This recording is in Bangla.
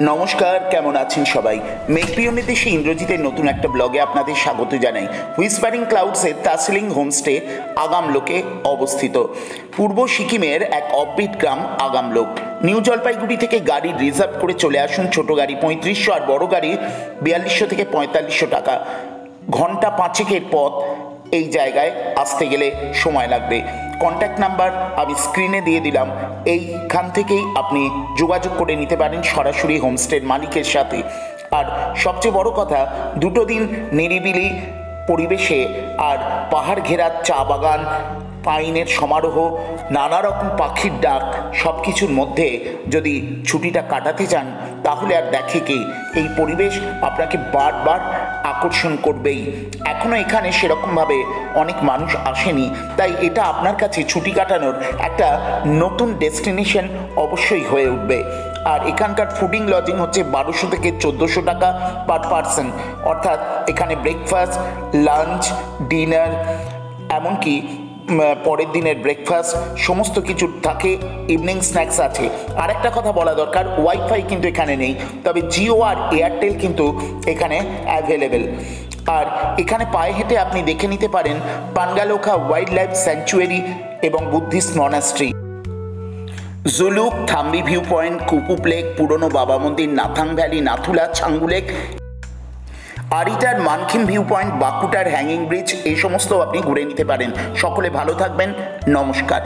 নমস্কার, কেমন আছেন সবাই? মেঘপ্রিয় নির্দেশে ইন্দ্রজিতের নতুন একটা ব্লগে আপনাদের স্বাগত জানাই। হুইসপারিং ক্লাউডসের তাসিলিং হোমস্টে আগামলোকে অবস্থিত। পূর্ব সিকিমের এক অফবিট গ্রাম আগামলোক। নিউ জলপাইগুড়ি থেকে গাড়ি রিজার্ভ করে চলে আসুন। ছোট গাড়ি 3500 আর বড় গাড়ি 4200 থেকে 4500 টাকা। ঘন্টা 5-এর পথ এই জায়গায় আসতে গেলে সময় লাগবে। কন্ট্যাক্ট নাম্বার আমি স্ক্রিনে দিয়ে দিলাম, এইখান থেকেই আপনি যোগাযোগ করে নিতে পারেন সরাসরি হোমস্টের মালিকের সাথে। আর সবচেয়ে বড় কথা, 2 দিন নিরিবিলি পরিবেশে আর পাহাড় ঘেরা চা বাগান, পাইনের সমারোহ, নানা রকম পাখির ডাক, সব কিছুর মধ্যে যদি ছুটিটা কাটাতে চান তাহলে আর দেখে কে, এই পরিবেশ আপনাকে বারবার আকর্ষণ করবেই। এখনও এখানে সেরকমভাবে অনেক মানুষ আসেনি, তাই এটা আপনার কাছে ছুটি কাটানোর একটা নতুন ডেস্টিনেশন অবশ্যই হয়ে উঠবে। আর এখানকার ফুডিং লজিং হচ্ছে 1200 থেকে 1400 টাকা পার পারসন। অর্থাৎ এখানে ব্রেকফাস্ট, লাঞ্চ, ডিনার, এমনকি পরের দিনের ব্রেকফাস্ট সমস্ত কিছু থাকে। ইভিনিং স্ন্যাক্স আছে। আর একটা কথা বলা দরকার, ওয়াইফাই কিন্তু এখানে নেই, তবে জিও আর এয়ারটেল কিন্তু এখানে অ্যাভেলেবেল। আর এখানে পায়ে হেঁটে আপনি দেখে নিতে পারেন পানগালোখা ওয়াইল্ড লাইফ স্যাংচুয়ারি এবং Buddhist monastery, Zuluk, Thambi view point, Kupup lake, পুরনো Baba Mandir, Nathang valley, Nathula, Changu lake, Aritar Mankhim view point, Bakutar hanging bridge, এই সমস্ত আপনি ঘুরে নিতে পারেন। সকলে ভালো থাকবেন। নমস্কার।